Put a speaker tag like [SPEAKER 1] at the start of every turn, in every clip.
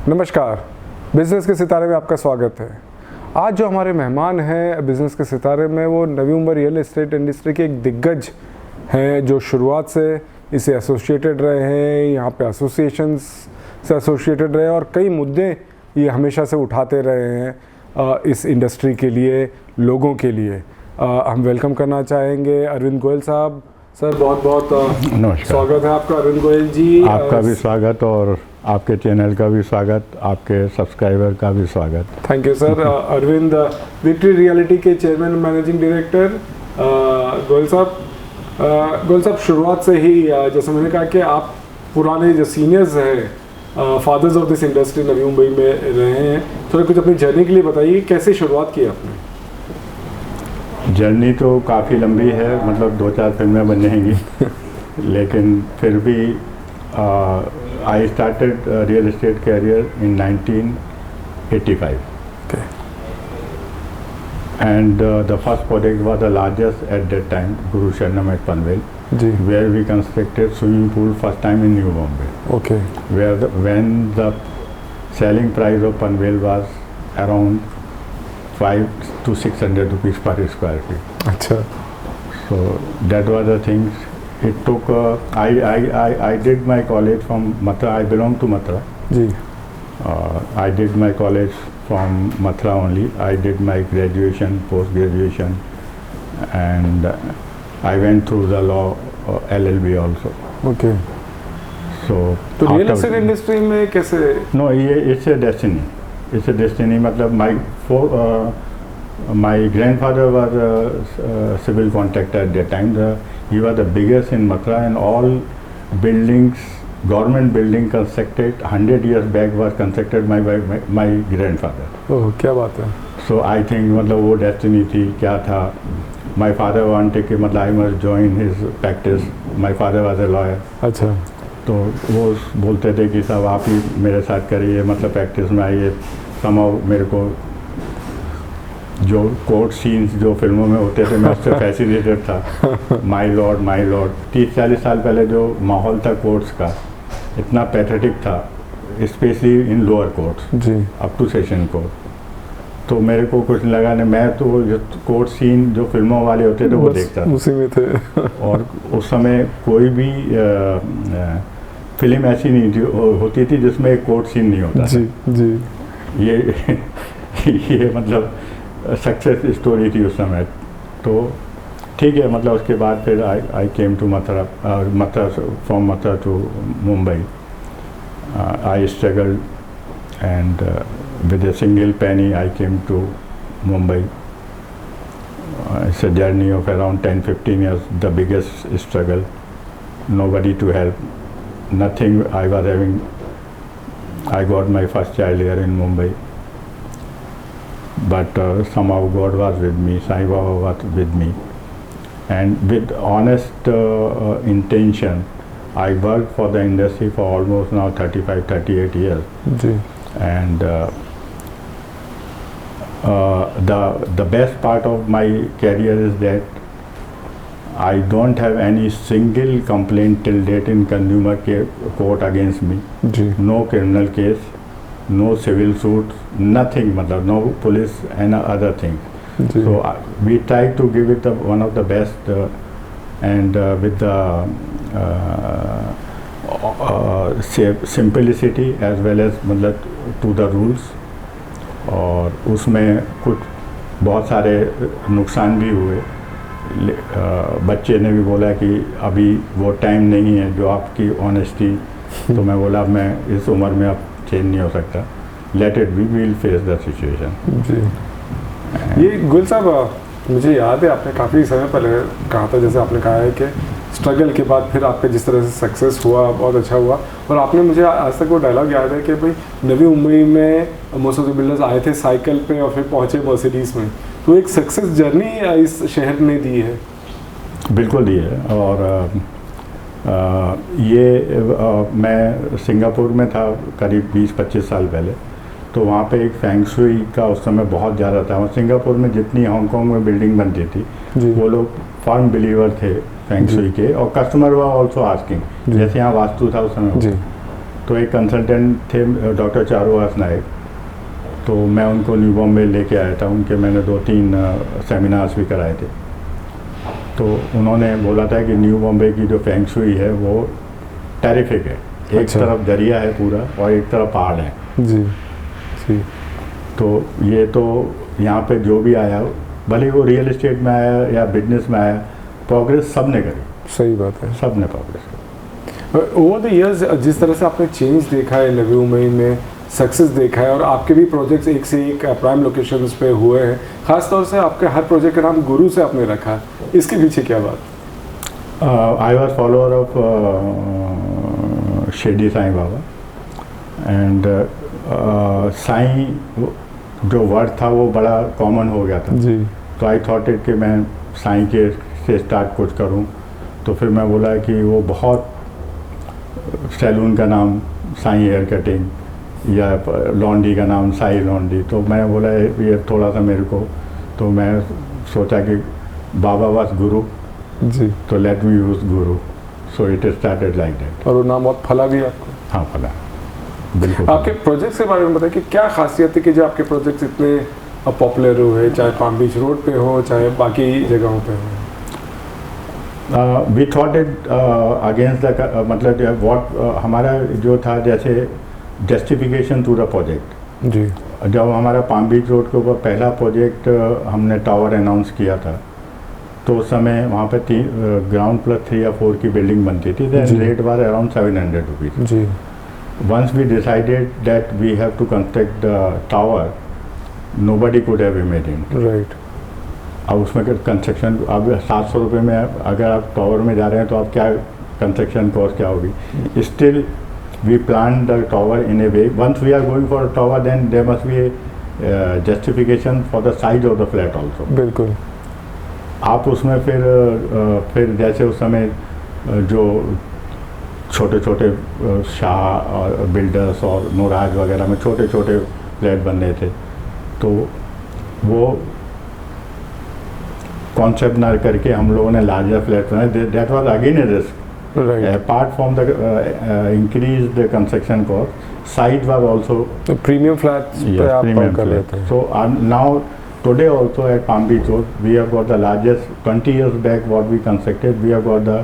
[SPEAKER 1] नमस्कार, बिज़नेस के सितारे में आपका स्वागत है। आज जो हमारे मेहमान हैं बिज़नेस के सितारे में, वो Navi Mumbai real estate industry के एक दिग्गज हैं जो शुरुआत से इसे एसोसिएटेड रहे हैं, यहाँ पे एसोसिएशंस से एसोसिएटेड रहे और कई मुद्दे ये हमेशा से उठाते रहे हैं इस इंडस्ट्री के लिए, लोगों के लिए। हम वेलकम करना चाहेंगे अरविंद गोयल साहब। सर बहुत बहुत
[SPEAKER 2] नमस्कार,
[SPEAKER 1] स्वागत है आपका अरविंद गोयल जी।
[SPEAKER 2] आपका भी स्वागत और आपके चैनल का भी स्वागत, आपके सब्सक्राइबर का भी स्वागत।
[SPEAKER 1] Thank you sir. Arvind victory realty के chairman managing director Goyal sahab, शुरुआत से ही जैसे मैंने कहा कि आप पुराने जो सीनियर्स हैं, fathers of this industry Navi Mumbai में रहे हैं, थोड़ा कुछ अपनी जर्नी के लिए बताइए, कैसे शुरुआत की आपने?
[SPEAKER 2] जर्नी तो काफ़ी लंबी है, मतलब 2-4 फिल्में बन जाएंगी लेकिन फिर भी I started real estate career in 1985 and the first project was the largest at that time, Guru Sharanam at Panvel, where we constructed swimming pool first time in New Bombay.
[SPEAKER 1] Okay.
[SPEAKER 2] When the selling price of Panvel was around 500 to 600 rupees per square feet.
[SPEAKER 1] अच्छा.
[SPEAKER 2] So that was the things. It took. I did my college from Mathura. I belong to Mathura.
[SPEAKER 1] जी.
[SPEAKER 2] I did my college from Mathura only. I did my graduation, post graduation, and I went through the law LLB also.
[SPEAKER 1] Okay.
[SPEAKER 2] So.
[SPEAKER 1] तो real estate industry में कैसे?
[SPEAKER 2] No, it's a destiny. It's a destiny. मतलब my grandfather was a civil contractor at that time. He was the biggest in Mathura, and all buildings, government building constructed 100 years back was constructed by my grandfather.
[SPEAKER 1] ओह, क्या बात है।
[SPEAKER 2] So I think मतलब वो destiny थी, क्या था। My father wanted कि मतलब I must join his practice. My father was a lawyer.
[SPEAKER 1] अच्छा।
[SPEAKER 2] तो वो बोलते थे कि सब आप ही मेरे साथ करिए, मतलब प्रैक्टिस में आइए। समाव मेरे को जो कोर्ट सीन्स जो फिल्मों में होते थे मैं उससे फैसिनेटेड था। माई लॉर्ड 30-40 साल पहले जो माहौल था कोर्ट्स का, इतना पैथेटिक था, स्पेशली इन लोअर कोर्ट्स
[SPEAKER 1] जी,
[SPEAKER 2] अप टू सेशन कोर्ट। तो मेरे को कुछ लगा नहीं, मैं तो जो कोर्ट सीन जो फिल्मों वाले होते थे वो देखता था,
[SPEAKER 1] उसी में थे।
[SPEAKER 2] और उस समय कोई भी फिल्म ऐसी नहीं होती थी जिसमें एक कोर्ट सीन नहीं होता।
[SPEAKER 1] जी जी।
[SPEAKER 2] ये मतलब सक्सेस स्टोरी थी उस समय। तो ठीक है, मतलब उसके बाद फिर I came to Mathura, from Mathura to Mumbai. I struggled and with a single penny I came to Mumbai. It's a journey of around 10-15 years, the biggest struggle, nobody to help, nothing. I got my first child here in Mumbai, but somehow God was with me, Sai Baba was with me, and with honest intention I worked for the industry for almost now 35-38 years.
[SPEAKER 1] जी.
[SPEAKER 2] And the best part of my career is that I don't have any single complaint till date in consumer court against me.
[SPEAKER 1] जी.
[SPEAKER 2] No criminal case, no civil suit, nothing, मतलब no police and other things.
[SPEAKER 1] जी.
[SPEAKER 2] So we try to give it one of the best and with the simplicity as well as मतलब to the rules. और उसमें कुछ बहुत सारे नुकसान भी हुए। बच्चे ने भी बोला कि अभी वो टाइम नहीं है जो आपकी ऑनेस्टी, तो मैं बोला मैं इस उम्र में अब चेंज नहीं हो सकता, let it be, we will face the situation.
[SPEAKER 1] जी। ये गुल साहब, मुझे याद है आपने काफ़ी समय पहले कहा था, जैसे आपने कहा है कि स्ट्रगल के बाद फिर आपका जिस तरह से सक्सेस हुआ, बहुत अच्छा हुआ, और आपने मुझे आज तक वो डायलॉग याद है कि भाई नवी मुंबई में मोस्ट ऑफ द बिल्डर्स आए थे साइकिल पे और फिर पहुंचे मर्सिडीज़ में। तो एक सक्सेस जर्नी इस शहर ने दी है।
[SPEAKER 2] बिल्कुल दी है। और मैं सिंगापुर में था करीब 20-25 साल पहले, तो वहाँ पे एक फेंग शुई का उस समय बहुत ज़्यादा था। और सिंगापुर में जितनी हांगकांग में बिल्डिंग बनती थी, वो लोग फर्म बिलीवर थे फेंग शुई के, और कस्टमर वर ऑल्सो आस्किंग, जैसे यहाँ वास्तु था उस समय। तो एक कंसल्टेंट थे डॉक्टर चारुहास नायक, तो मैं उनको न्यू बॉम्बे लेके आया था, उनके मैंने 2-3 सेमिनार्स भी कराए थे। तो उन्होंने बोला था कि न्यू बॉम्बे की जो फेंग शुई है वो टेरिफिक है, एक
[SPEAKER 1] अच्छा।
[SPEAKER 2] तरफ दरिया है पूरा और एक तरफ पहाड़ है।
[SPEAKER 1] जी जी
[SPEAKER 2] तो ये तो यहाँ पे जो भी आया, भले वो रियल एस्टेट में आया या बिजनेस में आया, प्रोग्रेस सब ने करी,
[SPEAKER 1] सही बात है।
[SPEAKER 2] सब ने प्रोग्रेस करी।
[SPEAKER 1] ओवर द इयर्स जिस तरह से आपने चेंज देखा है नवी मुंबई में, सक्सेस देखा है, और आपके भी प्रोजेक्ट्स एक से एक प्राइम लोकेशंस पे हुए हैं, खास तौर से आपके हर प्रोजेक्ट का नाम गुरु से आपने रखा, इसके पीछे क्या बात?
[SPEAKER 2] I was follower of Shirdi Sai Baba, and Sai जो वर्ड था वो बड़ा कॉमन हो गया था।
[SPEAKER 1] जी
[SPEAKER 2] तो आई थॉट इट कि मैं साईं के से स्टार्ट कुछ करूं। तो फिर मैं बोला कि वो बहुत सैलून का नाम साईं हेयर कटिंग या लॉन्ड्री का नाम साईं लॉन्ड्री, तो मैं बोला ये थोड़ा सा मेरे को, तो मैं सोचा कि बाबा वाज गुरु,
[SPEAKER 1] जी,
[SPEAKER 2] तो let me use Guru, so it started like that.
[SPEAKER 1] और वो नाम बहुत फला भी आपको।
[SPEAKER 2] हाँ फला, बिल्कुल।
[SPEAKER 1] आपके प्रोजेक्ट्स के बारे में बताइए कि क्या खासियत है कि जो आपके प्रोजेक्ट्स इतने पॉपुलर हुए, चाहे पाम बीच रोड पे हो चाहे बाकी जगहों पे हो?
[SPEAKER 2] We thought it against the मतलब व्हाट हमारा जो था, जैसे जस्टिफिकेशन टू द प्रोजेक्ट।
[SPEAKER 1] जी
[SPEAKER 2] जब हमारा पाम बीच रोड के ऊपर पहला प्रोजेक्ट हमने टावर अनाउंस किया था, तो उस समय वहाँ पे ग्राउंड प्लस 3 या 4 की बिल्डिंग बनती थी,
[SPEAKER 1] जी।
[SPEAKER 2] Rate was around 700 rupees.
[SPEAKER 1] जी
[SPEAKER 2] Once we decided that we have to construct the tower, nobody could have imagined.
[SPEAKER 1] Right.
[SPEAKER 2] अब उसमें कंस्ट्रक्शन, अब 700 रुपये में अगर आप टावर में जा रहे हैं तो आप क्या कंस्ट्रक्शन कॉस्ट क्या होगी। Still we plan the tower in a way, once we are going for tower then there must be a justification for the size of the flat also.
[SPEAKER 1] बिल्कुल।
[SPEAKER 2] आप उसमें फिर जैसे उस समय जो छोटे छोटे शाह और बिल्डर्स और नोराज वगैरह में छोटे छोटे फ्लैट बन रहे थे, तो वो कॉन्सेप्ट ना करके हम लोगों ने लार्जर फ्लैट बनाए। That was again A risk,
[SPEAKER 1] right.
[SPEAKER 2] Apart from the increase the construction cost, size was also
[SPEAKER 1] तो प्रीमियम फ्लैट्स पे आप
[SPEAKER 2] premium
[SPEAKER 1] कर
[SPEAKER 2] flat.
[SPEAKER 1] लेते हैं।
[SPEAKER 2] So now today also at Palm Beach Road we have got the largest, 20 years back what we constructed, we have got the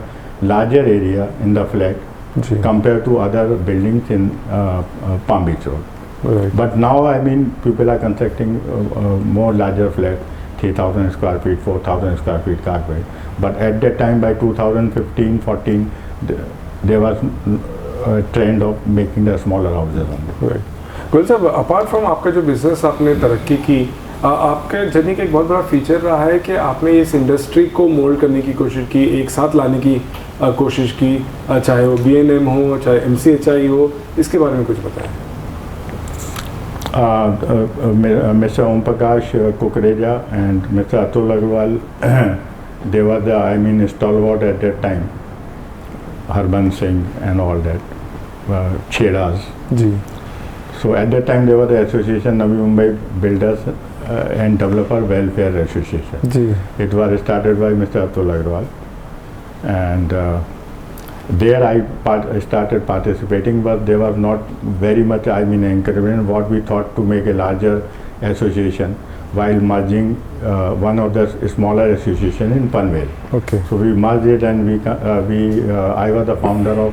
[SPEAKER 2] larger area in the flat
[SPEAKER 1] जी
[SPEAKER 2] compared to other buildings in Palm Beach Road.
[SPEAKER 1] Right.
[SPEAKER 2] But now I mean people are constructing more larger flat, 3,000 square feet, 4,000 square feet carpet. But at that time by 2015-14 there was a trend of making the smaller houses only.
[SPEAKER 1] Right. Goyal साहब, apart from आपका जो business आपने तरक्की की, आपके journey का एक बहुत बड़ा फीचर रहा है कि आपने इस इंडस्ट्री को मोल्ड करने की कोशिश की, एक साथ लाने की कोशिश की, चाहे वो BNM हो चाहे MCHI हो, इसके बारे में कुछ बताएं।
[SPEAKER 2] Mr. Om Prakash Kukreja and Mr. Atul Agarwal, they were the, I mean, stalwart at that time. Harban Singh and all that, Chedas.
[SPEAKER 1] जी
[SPEAKER 2] So at that time they were the association, Navi Mumbai Builders and Developer Welfare Association.
[SPEAKER 1] जी
[SPEAKER 2] It was started by Mr. Atul Agarwal, and there I started participating, but there was not very much, I mean, encouragement. What we thought to make a larger association while merging one of the smaller association in Panvel.
[SPEAKER 1] Okay.
[SPEAKER 2] So we merged it, and I was the founder of,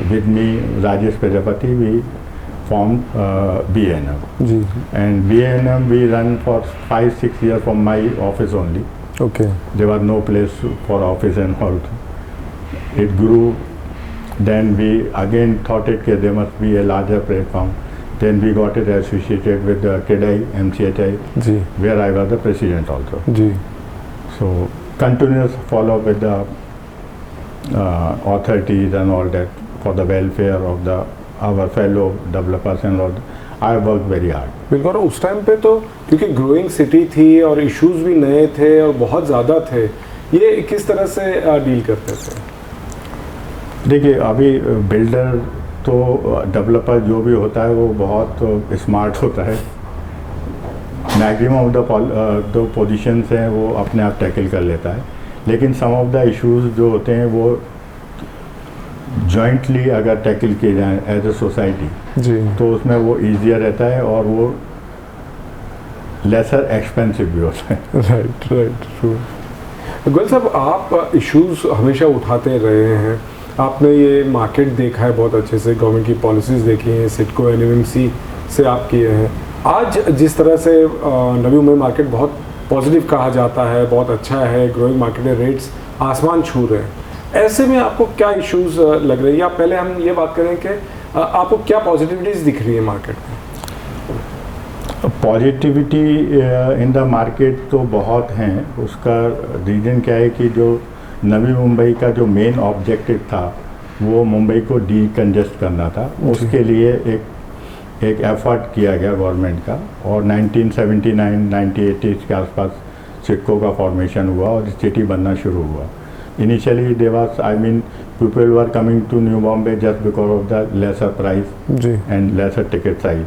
[SPEAKER 2] with me Rajesh Prajapati, we formed BNM.
[SPEAKER 1] जी
[SPEAKER 2] And BNM we run for 5-6 years from my office only.
[SPEAKER 1] Okay.
[SPEAKER 2] There was no place for office and all. It grew. Then we again thought it there must be a larger platform. Then we got it associated with the KEDAI, MCHI,
[SPEAKER 1] जी
[SPEAKER 2] where I was the president also.
[SPEAKER 1] जी
[SPEAKER 2] So continuous follow up with the authorities and all that for the welfare of our fellow developers and all. I worked very hard.
[SPEAKER 1] बिल्कुल। और उस time पे तो क्योंकि growing city थी और issues भी नए थे और बहुत ज़्यादा थे, ये किस तरह से डील करते थे?
[SPEAKER 2] देखिए अभी बिल्डर तो डेवलपर जो भी होता है वो बहुत स्मार्ट होता है। मैक्सिमम ऑफ द पोजीशंस हैं वो अपने आप टैकल कर लेता है, लेकिन सम ऑफ द इश्यूज जो होते हैं वो जॉइंटली अगर टैकल किए जाए एज ए सोसाइटी
[SPEAKER 1] जी
[SPEAKER 2] तो उसमें वो ईजियर रहता है और वो लेसर एक्सपेंसिव भी होता है।
[SPEAKER 1] Right right true. गोयल साहब, आप इश्यूज हमेशा उठाते रहे हैं, आपने ये मार्केट देखा है बहुत अच्छे से, गवर्नमेंट की पॉलिसीज़ देखी हैं, सिडको एनएमएमसी से आप किए हैं। आज जिस तरह से नवी मुंबई मार्केट बहुत पॉजिटिव कहा जाता है, बहुत अच्छा है, ग्रोइंग मार्केट है, रेट्स आसमान छू रहे हैं, ऐसे में आपको क्या इश्यूज लग रही है? या पहले हम ये बात करें कि आपको क्या पॉजिटिविटीज़ दिख रही है मार्केट में?
[SPEAKER 2] पॉजिटिविटी इन द मार्केट तो बहुत हैं। उसका रीज़न क्या है कि जो नवी मुंबई का जो मेन ऑब्जेक्टिव था वो मुंबई को डीकंजेस्ट करना था। उसके लिए एक एफर्ट किया गया गवर्नमेंट का, और 1979-1980 के आसपास सिडको का फॉर्मेशन हुआ और सिटी बनना शुरू हुआ। Initially they was, I mean, people were coming to new Bombay just because of the lesser price and lesser ticket size.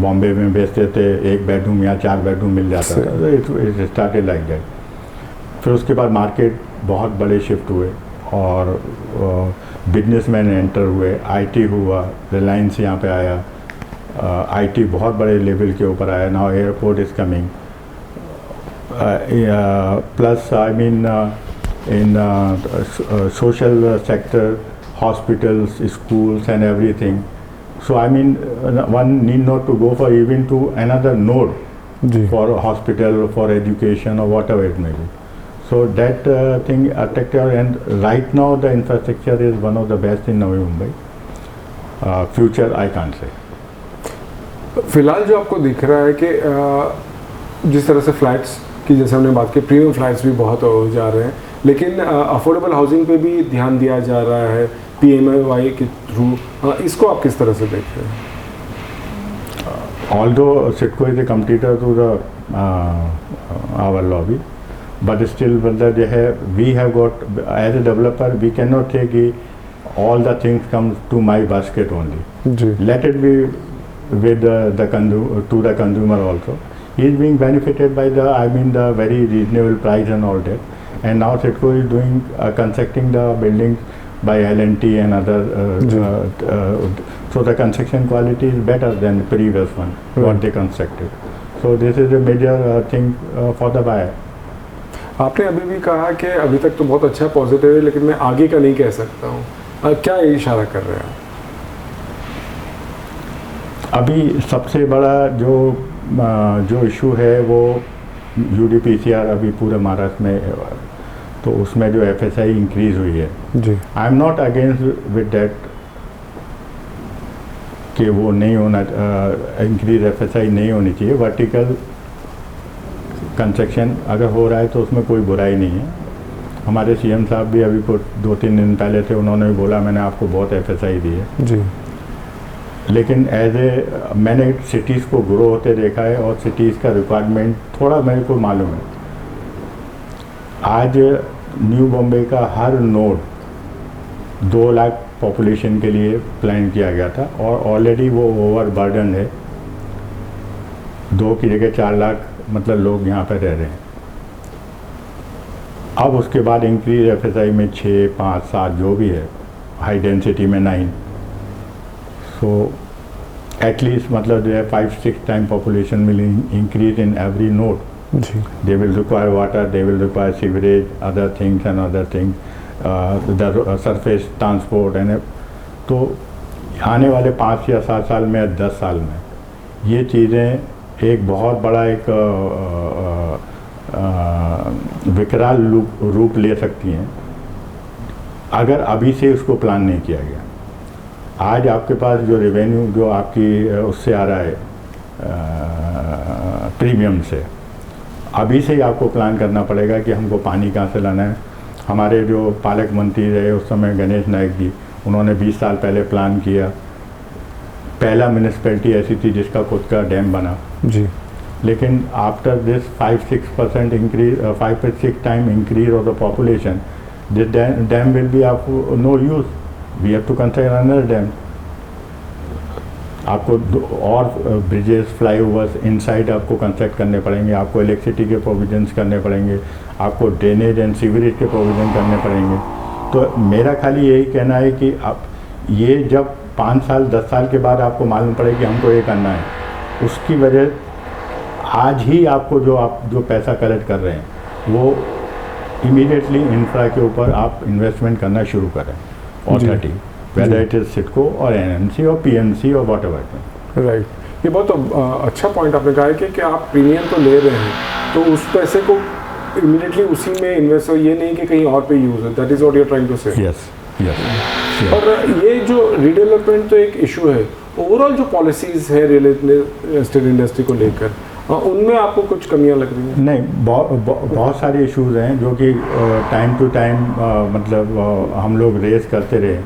[SPEAKER 2] Bombay में बेचते थे 1 बेडरूम या 4 बेडरूम मिल जाता था, इट स्टार्टेड लाइक दैट। फिर उसके बाद मार्केट बहुत बड़े शिफ्ट हुए और बिजनेसमैन एंटर हुए, आईटी हुआ, रिलायंस यहाँ पे आया, आईटी बहुत बड़े लेवल के ऊपर आया। Now airport is coming, plus I mean in social sector, hospitals, schools and everything. So I mean, one need not to go for even to another node for a hospital, for education or whatever it may be. So that thing attractive, and right now the infrastructure is one of the best in Navi Mumbai. Future I can't say.
[SPEAKER 1] फिलहाल जो आपको दिख रहा है कि जिस तरह से फ्लैट्स की, जैसे हमने बात की, प्रीमियम फ्लैट्स भी बहुत हो जा रहे हैं, लेकिन अफोर्डेबल हाउसिंग पे भी ध्यान दिया जा रहा है PMAY के थ्रू, इसको आप किस तरह से देख रहे हैं?
[SPEAKER 2] Although SIDCO is a competitor to the our lobby, but still we have got, as a developer we cannot take all the things come to my basket only. Let it be with the consumer also. He is being benefited by the very reasonable price and all that. And now SIDCO is doing constructing the buildings by L&T and other, so the construction quality is better than the previous one, what they constructed. So this is a major thing for the buyer.
[SPEAKER 1] आपने अभी भी कहा कि अभी तक तो बहुत अच्छा पॉजिटिव है, लेकिन मैं आगे का नहीं कह सकता हूँ, क्या इशारा कर रहे हैं?
[SPEAKER 2] अभी सबसे बड़ा जो इशू है वो UDPCR अभी पूरे महाराष्ट्र में, तो उसमें जो FSI इंक्रीज हुई है, I am not against with that कि वो नहीं होना, इंक्रीज FSI नहीं होनी चाहिए। वर्टिकल कंस्ट्रक्शन अगर हो रहा है तो उसमें कोई बुराई नहीं है। हमारे CM साहब भी अभी कुछ 2-3 दिन पहले थे, उन्होंने भी बोला मैंने आपको बहुत FSI दी है लेकिन मैंने सिटीज़ को ग्रो होते देखा है और सिटीज़ का रिक्वायरमेंट थोड़ा मेरे को मालूम है। आज न्यू बॉम्बे का हर नोड 2 लाख पॉपुलेशन के लिए प्लान किया गया था और ऑलरेडी वो ओवर बर्डन है। 2 की जगह 4 लाख मतलब लोग यहाँ पर रह रहे हैं। अब उसके बाद इंक्रीज FSI में 6, 5, 7 जो भी है, हाई डेंसिटी में 9, so at least मतलब जो है 5-6 time population will increase in every node. They will require water, they will require sewerage, other things and other things, the surface transport and तो आने वाले 5 या 7 साल में या 10 साल में ये चीज़ें एक बहुत बड़ा एक विकराल रूप ले सकती हैं अगर अभी से उसको प्लान नहीं किया गया। आज आपके पास जो रेवेन्यू जो आपकी उससे आ रहा है प्रीमियम से, अभी से ही आपको प्लान करना पड़ेगा कि हमको पानी कहाँ से लाना है। हमारे जो पालक मंत्री रहे उस समय गणेश नायक जी, उन्होंने 20 साल पहले प्लान किया। पहला म्यूनिसिपैलिटी ऐसी थी जिसका खुद का डैम बना लेकिन after this 5-6% increase, 5-6 time increase of the population, this dam will be of no use. We have to construct another dam. आपको और ब्रिजेस, फ्लाईओवर्स इनसाइड आपको कंस्ट्रक्ट करने पड़ेंगे, आपको इलेक्ट्रिसिटी के प्रोविजंस करने पड़ेंगे, आपको ड्रेनेज एंड सीवरेज के प्रोविजन करने पड़ेंगे। तो मेरा खाली यही कहना है कि अब ये जब 5 साल 10 साल के बाद आपको मालूम पड़े कि हमको ये करना है, उसकी वजह आज ही आपको जो पैसा कलेक्ट कर रहे हैं वो इमीडिएटली इंफ्रा के ऊपर आप इन्वेस्टमेंट करना शुरू करें, authority, whether it is CIDCO और एनएमसी और पीएमसी और वॉट एवर।
[SPEAKER 1] राइट, ये बहुत अच्छा पॉइंट आपने कहा है कि आप प्रीमियम तो ले रहे हैं तो उस पैसे को इमीडिएटली उसी में इन्वेस्ट हो, ये नहीं कि कहीं और पे यूज हो। That is what you are trying to say.
[SPEAKER 2] Yes yes.
[SPEAKER 1] और ये जो रीडेवलपमेंट तो एक इशू है, ओवरऑल जो पॉलिसीज है रियल एस्टेट इंडस्ट्री को लेकर, उनमें आपको कुछ कमियां लग रही हैं?
[SPEAKER 2] नहीं, बहुत सारे इश्यूज हैं जो कि टाइम टू टाइम मतलब हम लोग रेस करते रहे,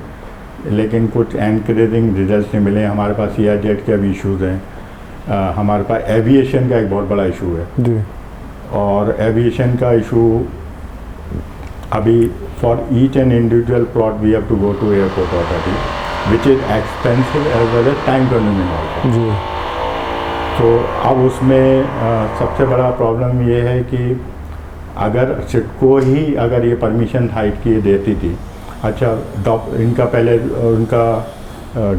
[SPEAKER 2] लेकिन कुछ एनकरेजिंग रिजल्ट नहीं मिले। हमारे पास CRZ के अभी इश्यूज हैं, हमारे पास एविएशन का एक बहुत बड़ा इशू है
[SPEAKER 1] जी, और
[SPEAKER 2] एविएशन का इशू अभी for each and individual plot we have to go to airport authority which is expensive as well as time consuming also
[SPEAKER 1] जी।
[SPEAKER 2] तो अब उसमें सबसे बड़ा प्रॉब्लम ये है कि अगर सिडको ही अगर ये परमिशन हाइट की देती थी, अच्छा इनका पहले उनका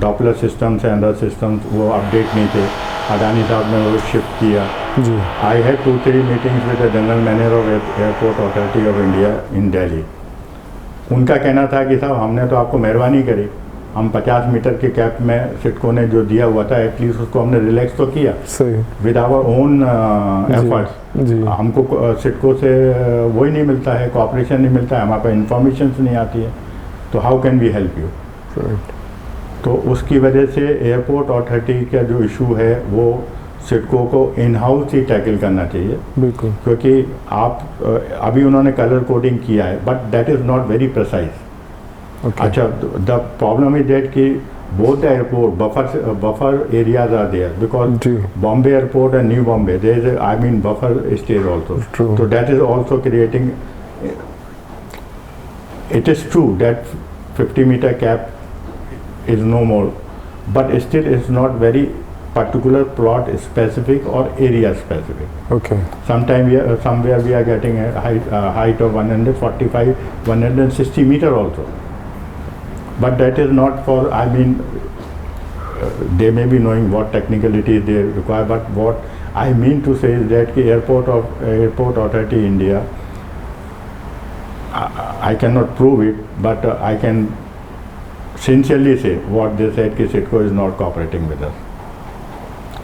[SPEAKER 2] Doppler systems and other systems वो अपडेट नहीं थे, अडानी साहब ने वो शिफ्ट किया
[SPEAKER 1] जी।
[SPEAKER 2] I had 2-3 meetings with the general manager of airport authority of India in Delhi. उनका कहना था कि साहब हमने तो आपको मेहरबानी करी, हम 50 मीटर के कैप में सिडको ने जो दिया हुआ था एटलीस्ट उसको हमने रिलैक्स तो किया
[SPEAKER 1] सही
[SPEAKER 2] विद आवर ओन एफर्ट्स।
[SPEAKER 1] जी।
[SPEAKER 2] हमको सिडको से वही नहीं मिलता है, कोऑपरेशन नहीं मिलता है, हमारे पास इंफॉर्मेशन नहीं आती है, तो how can we help you.
[SPEAKER 1] Right.
[SPEAKER 2] तो उसकी वजह से एयरपोर्ट अथॉरिटी का जो इशू है वो सिडको को इन हाउस ही टैकल करना चाहिए,
[SPEAKER 1] बिल्कुल,
[SPEAKER 2] क्योंकि आप अभी उन्होंने कलर कोडिंग किया है but that is not very precise. अच्छा, द प्रॉब्लम इज दैट कि both the airport buffer areas are there because Bombay airport and New Bombay there is a buffer stage also.
[SPEAKER 1] True.
[SPEAKER 2] So that is also creating, it is true that 50-meter cap is no more, but still it's not very particular plot specific or area specific.
[SPEAKER 1] Okay.
[SPEAKER 2] Somewhere we are getting a height of 145 160 meter also. But that is not for, they may be knowing what technicalities they require, but what I mean to say is that the Airport Authority India, I cannot prove it, but I can sincerely say what they said कि CIDCO is not cooperating with us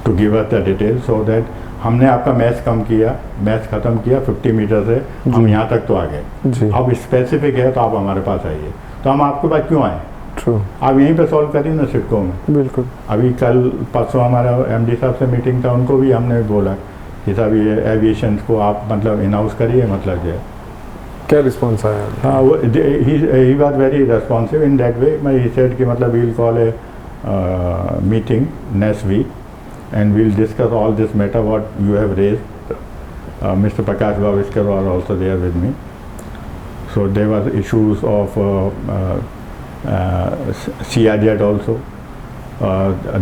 [SPEAKER 2] to give us the details so that हमने आपका match कम किया, match ख़त्म किया 50 metre से, हम यहाँ तक तो आ गए। अब स्पेसिफिक है तो आप हमारे पास आइए, तो हम आपके पास क्यों आए?
[SPEAKER 1] True.
[SPEAKER 2] आप यहीं पे सॉल्व करिए ना सिडको में।
[SPEAKER 1] बिल्कुल।
[SPEAKER 2] अभी कल परसों हमारा MD साहब से मीटिंग था, उनको भी हमने बोला कि साहब ये एविएशन को आप मतलब इनहाउस करिए, मतलब जो है।
[SPEAKER 1] क्या रिस्पॉन्स आया?
[SPEAKER 2] हाँ, वो ही was very responsive in that way. मैं ही सेड कि मतलब we will call a meeting next week and we'll discuss all this matter what you have raised. Mr. Prakash Bhavishkar was also there with me. So there were issues of CRZ also.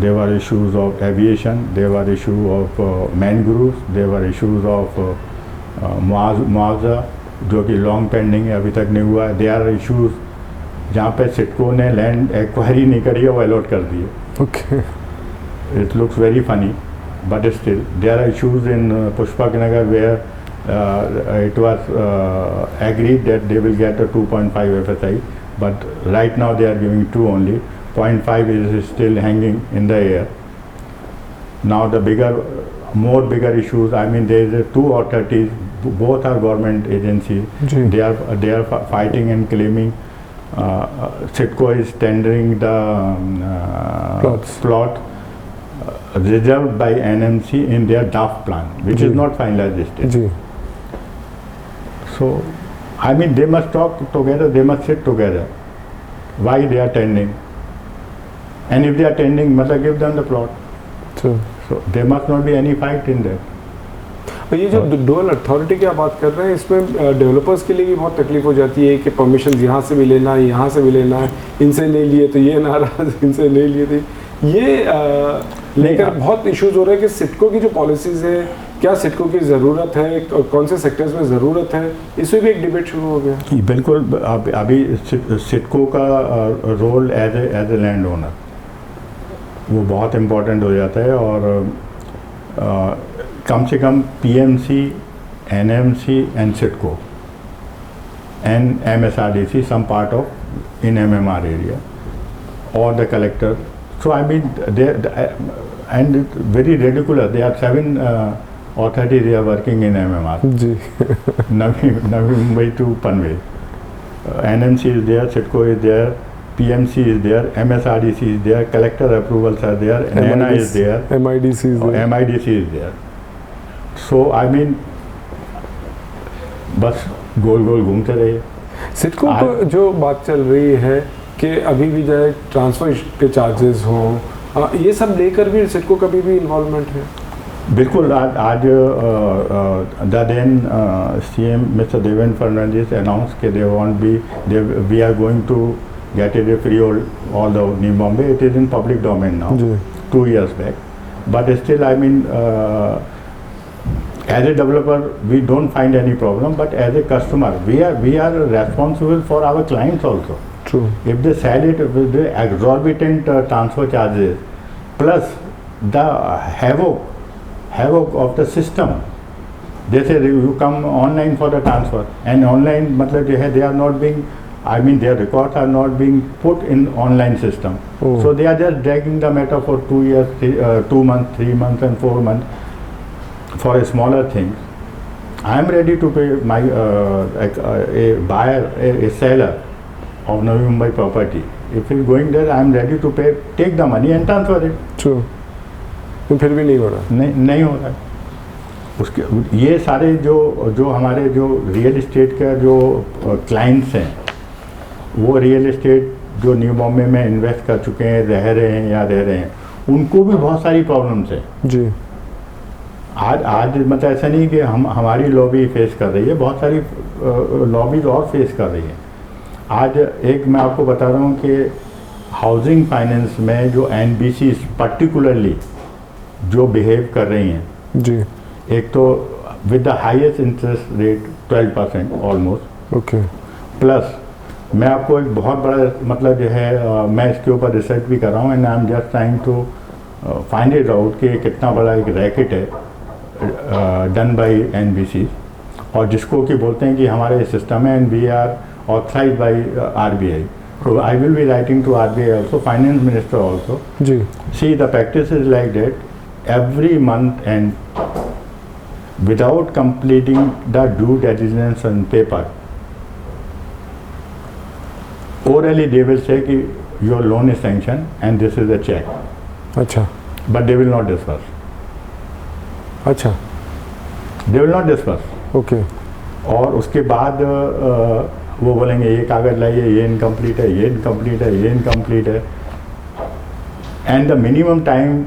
[SPEAKER 2] There were issues of aviation. There were issues of mangroves. There were issues of मुआवजा जो कि long pending है, अभी तक नहीं हुआ है। There are issues जहाँ पे सिडको ने लैंड एक्वायरी नहीं करी है, वो अलॉट कर दिए।
[SPEAKER 1] Okay.
[SPEAKER 2] It looks very funny, but still there are issues in Pushpak Nagar where it was agreed that they will get a 2.5 FSI, but right now they are giving 2 only. 0.5 is still hanging in the air. Now the more bigger issues, there is 2 authorities, both are government agencies. They are fighting and claiming Sidco is tendering the plot reserved by NMC in their draft plan, which is not finalized still. So, they must talk together, they must sit together. Why they are tending? And if they are tending, give them the plot. So, there must not be any fight in that.
[SPEAKER 1] ये जो dual authority की आप बात कर रहे हैं, इसमें developers के लिए भी बहुत तकलीफ हो जाती है कि परमिशन यहाँ से भी लेना है, यहाँ से भी लेना है, इनसे ले लिए तो ये नाराज, इनसे ले लिए तो ये लेकर बहुत इश्यूज हो रहे हैं कि सिडको की जो पॉलिसीज है क्या सिडको की ज़रूरत है और कौन से सेक्टर्स में ज़रूरत है, इसमें भी एक डिबेट शुरू हो गया।
[SPEAKER 2] बिल्कुल, अभी सिडको का role as a land owner वो बहुत इम्पोर्टेंट हो जाता है, और कम से कम PMC, NMC and CIDCO and MSRDC, some part of in MMR area, or the collector. So I mean, and it's very ridiculous. There are 7 authorities they are working in MMR.
[SPEAKER 1] जी
[SPEAKER 2] Navi Mumbai to Panvel. NMC is there, SIDCO is there, PMC is there, MSRDC is there, collector approvals are there, NANA is there,
[SPEAKER 1] MIDC is there.
[SPEAKER 2] MIDC is there. So I mean, बस गोल गोल घूमते रहिए।
[SPEAKER 1] सिडको को जो बात चल रही है कि अभी भी जो है ट्रांसफर के चार्जेस हों, ये सब लेकर भी सिडको कभी भी इन्वॉल्वमेंट है?
[SPEAKER 2] बिल्कुल, आज the then CM mister Devendra Fadnavis announce के they want be we are going to get it free all the new Bombay. It is in public domain now 2 years back, but still I mean as a developer we don't find any problem, but as a customer we are responsible for our clients also.
[SPEAKER 1] True.
[SPEAKER 2] If they sell it with the exorbitant transfer charges plus the havoc of the system, they say you come online for the transfer, and online matlab jo hai, they are not being, I mean their records are not being put in online system. So they are just dragging the matter for 2 years, 2 months, 3 months and 4 months for a smaller thing. I am ready to pay my a buyer, a seller of Navi Mumbai property. If he is going there, I am ready to pay, take the money and transfer it.
[SPEAKER 1] True. तो फिर भी नहीं हो रहा?
[SPEAKER 2] नहीं हो रहा है। उसके ये सारे जो हमारे जो रियल एस्टेट का जो क्लाइंट्स हैं, वो रियल एस्टेट जो न्यू बॉम्बे में इन्वेस्ट कर चुके हैं, रह रहे हैं या रह रहे हैं, उनको भी बहुत सारी प्रॉब्लम्स हैं
[SPEAKER 1] जी।
[SPEAKER 2] आज मतलब ऐसा नहीं कि हमारी लॉबी फेस कर रही है, बहुत सारी लॉबीज और फेस कर रही है। आज एक मैं आपको बता रहा हूँ कि हाउसिंग फाइनेंस में जो NBC पर्टिकुलरली जो बिहेव कर रही हैं
[SPEAKER 1] जी,
[SPEAKER 2] एक तो with the highest interest rate 12% almost,
[SPEAKER 1] okay,
[SPEAKER 2] plus मैं आपको एक बहुत बड़ा मतलब जो है मैं इसके ऊपर रिसर्च भी कर रहा हूँ, and I am just trying to find it out कि कितना बड़ा एक रैकेट है डन बाई NBC, और जिसको कि बोलते हैं कि हमारे सिस्टम है, and we are authorised by RBI. So I will be writing to RBI also, finance minister also.
[SPEAKER 1] जी।
[SPEAKER 2] See, the practice is like that every month, and without completing the due diligence on paper, orally they will say कि your loan is sanctioned and this is a check.
[SPEAKER 1] अच्छा
[SPEAKER 2] But they will not disperse.
[SPEAKER 1] अच्छा,
[SPEAKER 2] They will not disperse.
[SPEAKER 1] Okay,
[SPEAKER 2] और उसके बाद वो बोलेंगे ये कागज लाइए, ये इनकम्प्लीट है, ये इनकम्प्लीट है, ये इनकम्प्लीट है, and the minimum time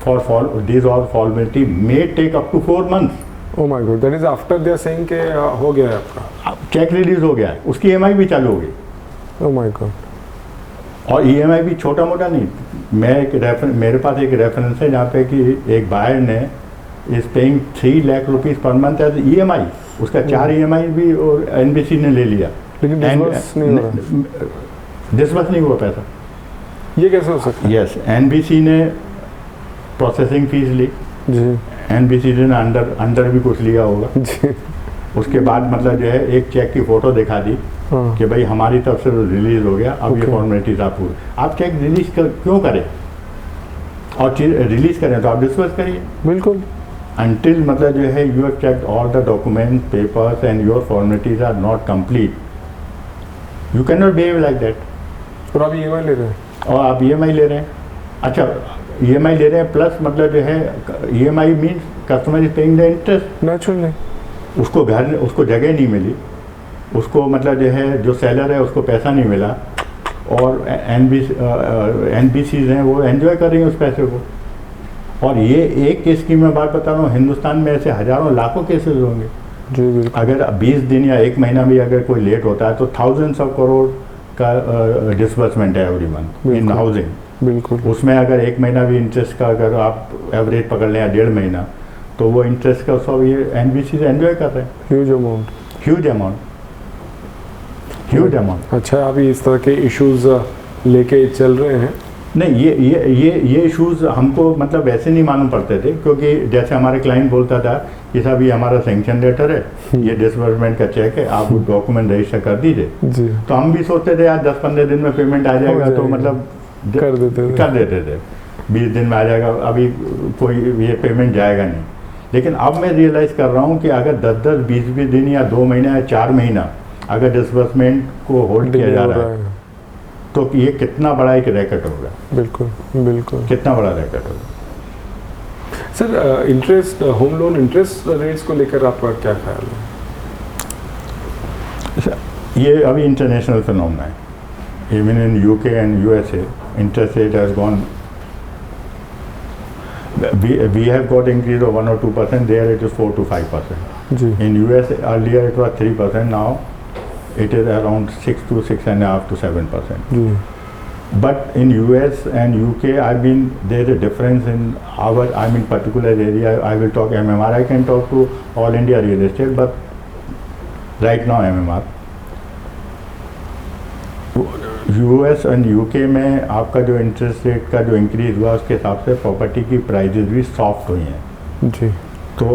[SPEAKER 2] for this all formality may take up to 4 months.
[SPEAKER 1] Oh my god, that is after they are saying कि हो गया है आपका,
[SPEAKER 2] चेक रिलीज हो गया है, उसकी EMI भी चालू हो गई,
[SPEAKER 1] ओ माय गॉड,
[SPEAKER 2] और EMI भी छोटा मोटा नहीं। मेरे पास एक रेफरेंस है जहाँ पे कि एक बायर ने is paying 3 lakh rupees per month as EMI, उसका 4 EMI भी और NBC ने ले लिया,
[SPEAKER 1] लेकिन डिसबर्स नहीं हो रहा।
[SPEAKER 2] डिसबर्स नहीं हुआ पैसा।
[SPEAKER 1] ये कैसे हो सकता है?
[SPEAKER 2] यस, NBC ने प्रोसेसिंग फीस ली
[SPEAKER 1] जी
[SPEAKER 2] NBC ने अंदर भी कुछ लिया होगा।
[SPEAKER 1] जी,
[SPEAKER 2] उसके बाद मतलब जो है एक चेक की फोटो दिखा दी
[SPEAKER 1] हाँ,
[SPEAKER 2] कि भाई हमारी तरफ से रिलीज हो गया, अब ये
[SPEAKER 1] Okay.
[SPEAKER 2] फॉर्मेलिटीज आप पूरी, आप चेक रिलीज क्यों करें, और रिलीज करें तो आप डिस्पर्स करिए
[SPEAKER 1] बिल्कुल,
[SPEAKER 2] until मतलब जो है you have checked all the documents, papers and your formalities are not complete. You cannot behave like that.
[SPEAKER 1] और आप EMI ले रहे हैं?
[SPEAKER 2] और आप EMI ले रहे हैं, अच्छा EMI ले रहे हैं प्लस मतलब जो है EMI means customer is paying the interest.
[SPEAKER 1] Naturally,
[SPEAKER 2] उसको घर, उसको जगह नहीं मिली, उसको मतलब जो है जो सेलर है उसको पैसा नहीं मिला, और NBCs हैं वो एंजॉय कर रही हैं उस पैसे को। और ये एक केस की मैं बात बता रहा हूँ, हिंदुस्तान में ऐसे हजारों लाखों केसेस होंगे।
[SPEAKER 1] जी बिल्कुल,
[SPEAKER 2] अगर 20 दिन या 1 महीना भी अगर कोई लेट होता है तो थाउजेंड्स ऑफ करोड़ का डिसबर्समेंट है एवरी मंथ इन
[SPEAKER 1] बिल्कुल।
[SPEAKER 2] हाउसिंग।
[SPEAKER 1] बिल्कुल,
[SPEAKER 2] उसमें अगर 1 महीना भी इंटरेस्ट का अगर आप एवरेज पकड़ लें या 1.5 महीना, तो वो इंटरेस्ट का सब ये एनबीसी से एंजॉय कर रहे हैं,
[SPEAKER 1] huge amount.
[SPEAKER 2] Huge amount, huge amount.
[SPEAKER 1] अच्छा, अभी इस तरह के इश्यूज लेके चल रहे हैं?
[SPEAKER 2] नहीं, ये इश्यूज हमको मतलब वैसे नहीं मालूम पड़ते थे, क्योंकि जैसे हमारे क्लाइंट बोलता था कि साहब ये हमारा सैंक्शन लेटर है, ये डिसबर्समेंट का चेक है, आप डॉक्यूमेंट रजिस्टर कर दीजिए।
[SPEAKER 1] जी।
[SPEAKER 2] तो हम भी सोचते थे यार 10-15 दिन में पेमेंट आ जाएगा, तो मतलब
[SPEAKER 1] कर देते थे
[SPEAKER 2] 20 दिन में आ जाएगा, अभी कोई ये पेमेंट जाएगा नहीं। लेकिन अब मैं रियलाइज़ कर रहा हूँ कि अगर 10-10, 20-20 दिन या 2 महीना या 4 महीना अगर डिसबर्समेंट को होल्ड किया जा रहा है तो ये कितना बड़ा एक रैकेट होगा।
[SPEAKER 1] बिल्कुल बिल्कुल,
[SPEAKER 2] कितना बड़ा रैकेट होगा।
[SPEAKER 1] Sir, interest, home loan interest rates को लेकर आपका क्या ख्याल है?
[SPEAKER 2] ये अभी इंटरनेशनल फिनोमेना है। Even in UK and USA interest rate has gone, we have got increase of 1 or 2%, there it is 4 to 5%.
[SPEAKER 1] जी।
[SPEAKER 2] In US earlier it was 3%, now it is around 6 to 6.5 to 7%.
[SPEAKER 1] जी।
[SPEAKER 2] But in US and UK, there is a difference in our, particular area. I will talk MMR. I can talk to all India real estate, but right now MMR. US and UK में आपका जो interest rate का जो increase हुआ उसके हिसाब से property की प्राइजेज भी सॉफ्ट हुई हैं।
[SPEAKER 1] जी।
[SPEAKER 2] तो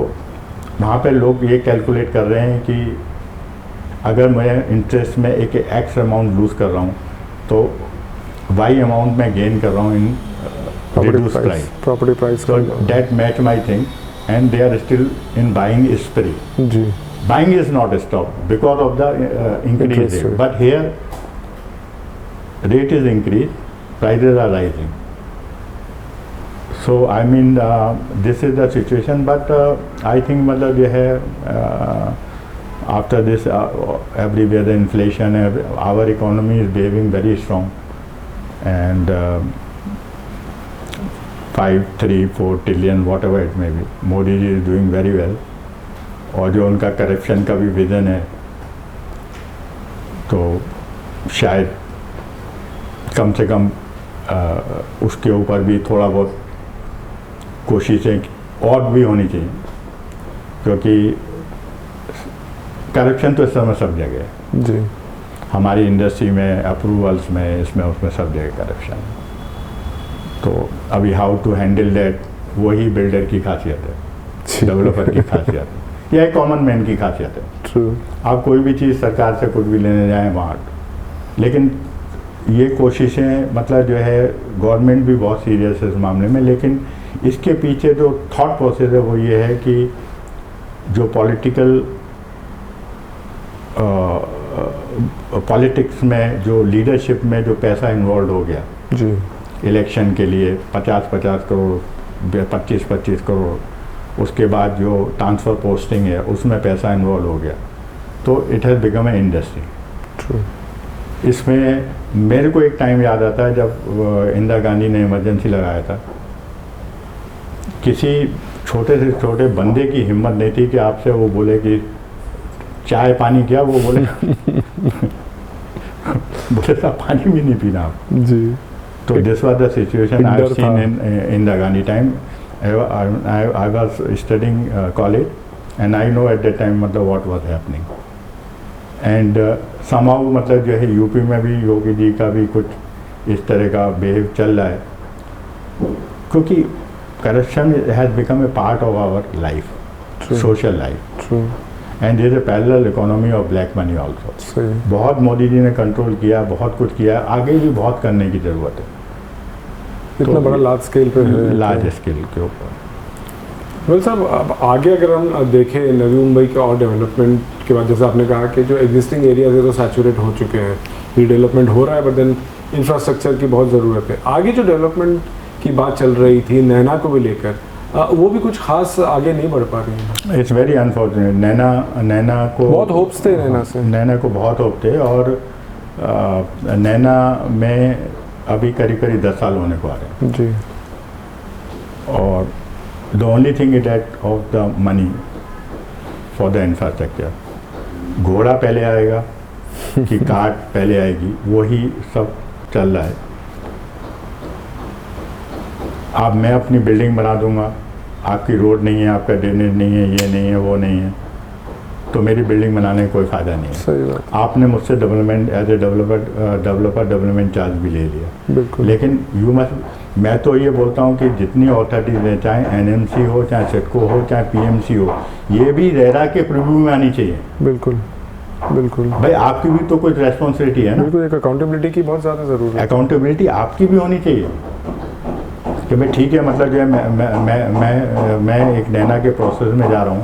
[SPEAKER 2] वहाँ पे लोग ये कैलकुलेट कर रहे हैं कि अगर मैं इंटरेस्ट में एक एक्स अमाउंट लूज़ कर रहा हूँ तो वाई अमाउंट मैं गेन कर रहा हूँ in reduce price,
[SPEAKER 1] property price.
[SPEAKER 2] so that match my thing, and they are still in buying spree.
[SPEAKER 1] जी।
[SPEAKER 2] Buying is not stopped because of the increase
[SPEAKER 1] Interest
[SPEAKER 2] rate.
[SPEAKER 1] rate.
[SPEAKER 2] But here rate is increased, prices are rising. So this is the situation. But I think मतलब ये है after this everywhere the inflation, our economy is behaving very strong, and 5, 3, 4 trillion whatever it may be, Modi ji is doing very well. और जो उनका corruption का भी vision है तो शायद कम से कम उसके ऊपर भी थोड़ा बहुत कोशिशें और भी होनी चाहिए, क्योंकि करप्शन तो इस समय सब जगह है
[SPEAKER 1] जी।
[SPEAKER 2] हमारी इंडस्ट्री में, अप्रूवल्स में, इसमें उसमें सब जगह करप्शन है। तो अभी हाउ टू हैंडल दैट, वही बिल्डर की खासियत है, डेवलपर की खासियत है, या एक कॉमन मैन की खासियत है।
[SPEAKER 1] ट्रू।
[SPEAKER 2] आप कोई भी चीज़ सरकार से कुछ भी लेने जाएं वहाँ, लेकिन ये कोशिशें मतलब जो है गवर्नमेंट भी बहुत सीरियस है इस मामले में, लेकिन इसके पीछे जो थॉट प्रोसेस है वो ये है कि जो पॉलिटिक्स में, जो लीडरशिप में जो पैसा इन्वॉल्व हो गया
[SPEAKER 1] जी,
[SPEAKER 2] इलेक्शन के लिए 50-50 करोड़, 25-25 करोड़, उसके बाद जो ट्रांसफ़र पोस्टिंग है उसमें पैसा इन्वॉल्व हो गया, तो it has become A industry.
[SPEAKER 1] True.
[SPEAKER 2] इसमें मेरे को एक टाइम याद आता है जब इंदिरा गांधी ने इमरजेंसी लगाया था, किसी छोटे से छोटे बंदे की हिम्मत नहीं थी कि आपसे वो बोले कि चाय पानी क्या, वो बोले बोले साहब पानी भी नहीं पीना आप
[SPEAKER 1] जी।
[SPEAKER 2] तो this was the situation I have seen in Indira Gandhi time. I was studying college and I know at that time मतलब what was happening, and somehow मतलब जो है यूपी में भी योगी जी का भी कुछ इस तरह का बिहेव चल रहा है, क्योंकि corruption has become a part of our life, social life, and there is a parallel economy of black money also. बहुत मोदी जी ने कंट्रोल किया, बहुत कुछ किया, आगे भी बहुत करने की ज़रूरत है,
[SPEAKER 1] इतना बड़ा लार्ज स्केल पे है,
[SPEAKER 2] लार्ज स्केल के ऊपर।
[SPEAKER 1] वेल साहब, अब आगे अगर हम देखें नवी मुंबई के और डेवलपमेंट के बाद, जैसे आपने कहा कि जो एग्जिस्टिंग एरियाज है तो सैचुरेट हो चुके हैं, रीडेवलपमेंट हो रहा है, बट देन इंफ्रास्ट्रक्चर की बहुत ज़रूरत है। आगे जो डेवलपमेंट की बात चल रही थी नैना को भी लेकर, वो भी कुछ खास आगे नहीं बढ़ पा रही है।
[SPEAKER 2] It's very unfortunate. नैना को
[SPEAKER 1] बहुत होप्स थे,
[SPEAKER 2] नैना को बहुत होप थे, और नैना में अभी करीब 10 साल होने को आ रहे हैं
[SPEAKER 1] जी,
[SPEAKER 2] और the only thing is that of the money for the infrastructure, घोड़ा पहले आएगा कि कार पहले आएगी, वही सब चल रहा है। अब मैं अपनी बिल्डिंग बना दूंगा, आपकी रोड नहीं है, आपका ड्रेनेज नहीं है, ये नहीं है, वो नहीं है, तो मेरी बिल्डिंग बनाने का कोई फ़ायदा नहीं है।
[SPEAKER 1] सही बात।
[SPEAKER 2] आपने मुझसे development as a developer development charge भी ले लिया,
[SPEAKER 1] बिल्कुल।
[SPEAKER 2] लेकिन मैं तो ये बोलता हूँ कि जितनी अथॉरिटीज़ हैं, चाहे एनएमसी हो, चाहे सिडको हो, चाहे पीएमसी हो, ये भी रेरा के प्रीव्यू में आनी चाहिए।
[SPEAKER 1] बिल्कुल बिल्कुल
[SPEAKER 2] भाई आपकी भी तो कुछ रेस्पॉन्सिबिलिटी है ना।
[SPEAKER 1] बिल्कुल, एक अकाउंटेबिलिटी की बहुत ज़्यादा ज़रूरत है।
[SPEAKER 2] अकाउंटेबिलिटी आपकी भी होनी चाहिए कि भाई ठीक है, मतलब जो है मैं एक नैना के प्रोसेस में जा रहा हूँ,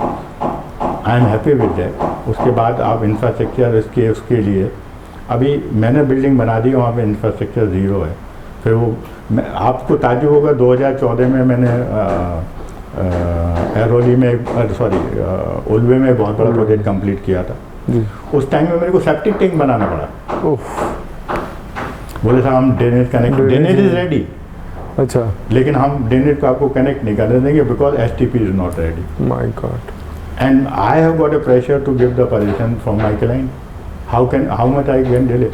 [SPEAKER 2] I am happy with that. उसके बाद आप इंफ्रास्ट्रक्चर उसके लिए अभी मैंने बिल्डिंग बना दी, वहाँ पे इंफ्रास्ट्रक्चर ज़ीरो है। फिर वो आपको ताज्जुब होगा, 2014 में मैंने एरोली में उल्वे में बहुत बड़ा प्रोजेक्ट कंप्लीट किया था
[SPEAKER 1] जी।
[SPEAKER 2] उस टाइम में मेरे को सेप्टिक टैंक बनाना पड़ा।
[SPEAKER 1] ओह,
[SPEAKER 2] बोले साहब हम drainage connect, drainage is ready,
[SPEAKER 1] अच्छा,
[SPEAKER 2] लेकिन हम ड्रेनेज को आपको कनेक्ट नहीं करने देंगे because STP is not ready.
[SPEAKER 1] My god.
[SPEAKER 2] And I have got a pressure to give the permission from my client, how much I can delay.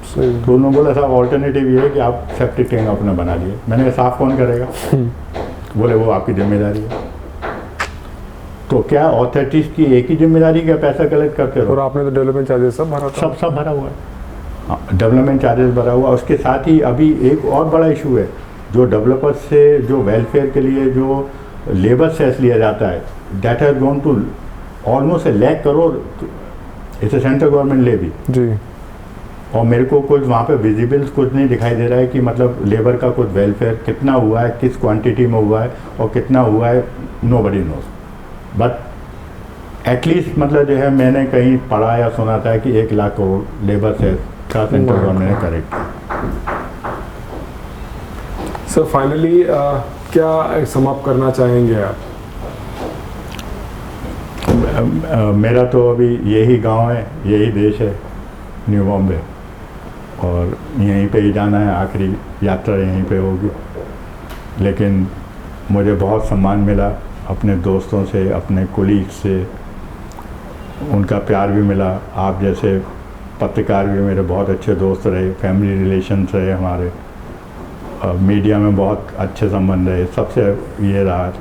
[SPEAKER 1] सही।
[SPEAKER 2] तो उन्होंने बोला साहब ऑल्टरनेटिव ये है कि आप सेप्टिक टैंक अपना बना लिए। मैंने कहा साफ कौन करेगा? बोले वो आपकी जिम्मेदारी है। तो क्या अथॉरिटीज़ की एक ही जिम्मेदारी क्या पैसा कलेक्ट करते रहो?
[SPEAKER 1] और आपने तो डेवलपमेंट चार्जेस सब भरा था?
[SPEAKER 2] सब भरा हुआ है, डेवलपमेंट चार्जेस भरा हुआ। उसके साथ ही अभी एक और बड़ा इशू है, जो डेवलपर्स से जो वेलफेयर के लिए जो लेबर सेस लिया जाता है, that has gone to almost 1 lakh crore. इसे सेंट्रल गवर्नमेंट ले भी
[SPEAKER 1] जी।
[SPEAKER 2] और मेरे को कुछ वहाँ पे विजिबल्स कुछ नहीं दिखाई दे रहा है कि मतलब लेबर का कुछ वेलफेयर कितना हुआ है, किस क्वांटिटी में हुआ है और कितना हुआ है, नोबडी नोज। बट एटलीस्ट मतलब जो है मैंने कहीं पढ़ा या सुना था कि 1 लाख करोड़ लेबर से का सेंट्रल गवर्नमेंट ने करेक्ट किया।
[SPEAKER 1] सर फाइनली क्या समाप्त करना चाहेंगे आप?
[SPEAKER 2] मेरा तो अभी यही गांव है, यही देश है, न्यू बॉम्बे, और यहीं पे ही जाना है, आखिरी यात्रा यहीं पे होगी। लेकिन मुझे बहुत सम्मान मिला अपने दोस्तों से, अपने कोलीग से, उनका प्यार भी मिला। आप जैसे पत्रकार भी मेरे बहुत अच्छे दोस्त रहे, फैमिली रिलेशंस रहे हमारे, मीडिया में बहुत अच्छे संबंध रहे, सबसे ये रहा।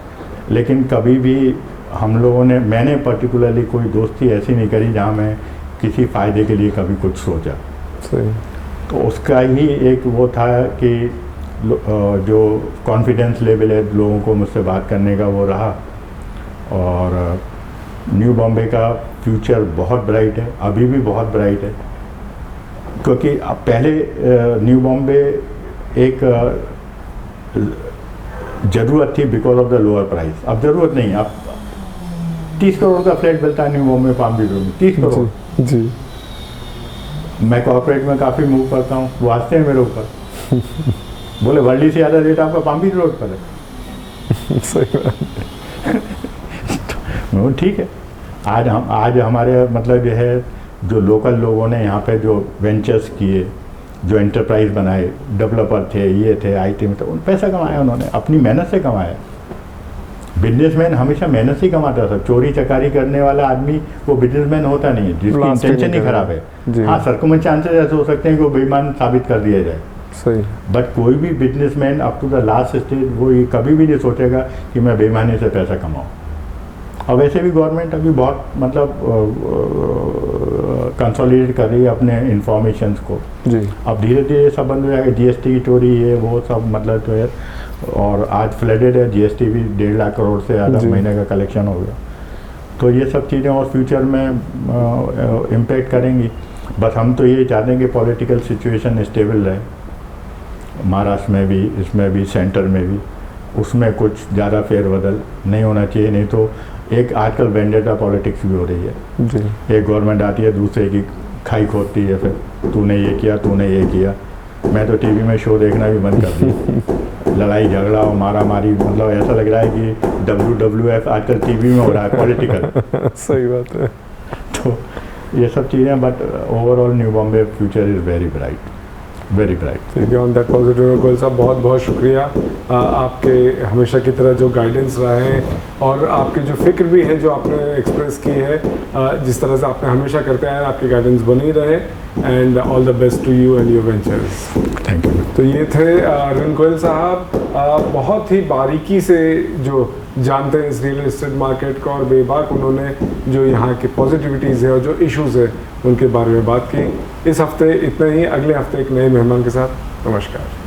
[SPEAKER 2] लेकिन कभी भी हम लोगों ने, मैंने पर्टिकुलरली कोई दोस्ती ऐसी नहीं करी जहाँ मैं किसी फ़ायदे के लिए कभी कुछ सोचा।
[SPEAKER 1] सही।
[SPEAKER 2] तो उसका ही एक वो था कि जो कॉन्फिडेंस लेवल है लोगों को मुझसे बात करने का, वो रहा। और न्यू बॉम्बे का फ्यूचर बहुत ब्राइट है, अभी भी बहुत ब्राइट है, क्योंकि अब पहले न्यू बॉम्बे एक ज़रूरत थी because of the lower price. अब ज़रूरत नहीं, अब 30 करोड़ का फ्लैट मिलता है न्यू बॉम्बे पाम बीच में, 30 करोड़
[SPEAKER 1] जी। मैं
[SPEAKER 2] कॉर्पोरेट में काफ़ी मूव करता हूँ, वो हंसते हैं मेरे ऊपर बोले वर्ली से ज़्यादा रेट आपका पाम बीच रोड पर है।
[SPEAKER 1] सही बात।
[SPEAKER 2] ठीक है। आज हमारे मतलब ये है, जो लोकल लोगों ने यहाँ पे जो वेंचर्स किए, जो एंटरप्राइज बनाए, डेवलपर थे, ये थे, IT में थे, उन पैसा कमाया उन्होंने, अपनी मेहनत से कमाया। बिजनेसमैन हमेशा मेहनत से ही कमाता था। चोरी चकारी करने वाला आदमी वो बिजनेसमैन होता नहीं है, जिसकी इंटेंशन ही खराब है। हाँ, सर्कमस्टेंसेस ऐसे हो सकते हैं कि वो बेईमान साबित कर दिया जाए,
[SPEAKER 1] सही।
[SPEAKER 2] बट कोई भी businessman up to the last stage वो ये कभी भी नहीं सोचेगा कि मैं बेईमानी से पैसा कमाऊँ। और वैसे भी गवर्नमेंट अभी बहुत मतलब कंसोलिडेट कर रही है अपने इंफॉर्मेशंस को
[SPEAKER 1] जी।
[SPEAKER 2] अब धीरे धीरे सब बंद हो जाएगा। GST की चोरी है वो सब मतलब जो है, और आज फ्लडेड है, GST भी 1.5 लाख करोड़ से ज़्यादा महीने का कलेक्शन हो गया। तो ये सब चीज़ें और फ्यूचर में इम्पेक्ट करेंगी। बस हम तो ये चाहते हैं कि पॉलिटिकल सिचुएशन स्टेबल रहे, महाराष्ट्र में भी, इसमें भी, सेंटर में भी। उसमें कुछ ज़्यादा फेरबदल नहीं होना चाहिए, नहीं तो एक आजकल वेंडेटा पॉलिटिक्स भी हो रही है
[SPEAKER 1] जी।
[SPEAKER 2] एक गवर्नमेंट आती है, दूसरे की खाई खोदती है, फिर तूने ये किया, तूने ये किया। मैं तो टीवी में शो देखना भी बंद कर दिया। लड़ाई झगड़ा और मारा मारी, मतलब ऐसा लग रहा है कि WWF आजकल टीवी में हो रहा है, पॉलिटिकल।
[SPEAKER 1] सही बात है।
[SPEAKER 2] तो ये सब चीज़ें, but overall new Bombay future is very bright, very bright.
[SPEAKER 1] On that positive Goyal साहब, बहुत बहुत शुक्रिया आपके हमेशा की तरह जो गाइडेंस रहे हैं, और आपकी जो फिक्र भी है जो आपने एक्सप्रेस की है, जिस तरह से आपने हमेशा करते आए, आपकी गाइडेंस बनी रहे। And all the best to you and your ventures.
[SPEAKER 2] Thank you.
[SPEAKER 1] तो ये थे अरविंद गोयल साहब, बहुत ही बारीकी से जो जानते हैं इस रियल एस्टेट मार्केट को, और बेबाक उन्होंने जो यहाँ की पॉजिटिविटीज़ है और जो इश्यूज़ है उनके बारे में बात की। इस हफ्ते इतना ही, अगले हफ्ते एक नए मेहमान के साथ। नमस्कार।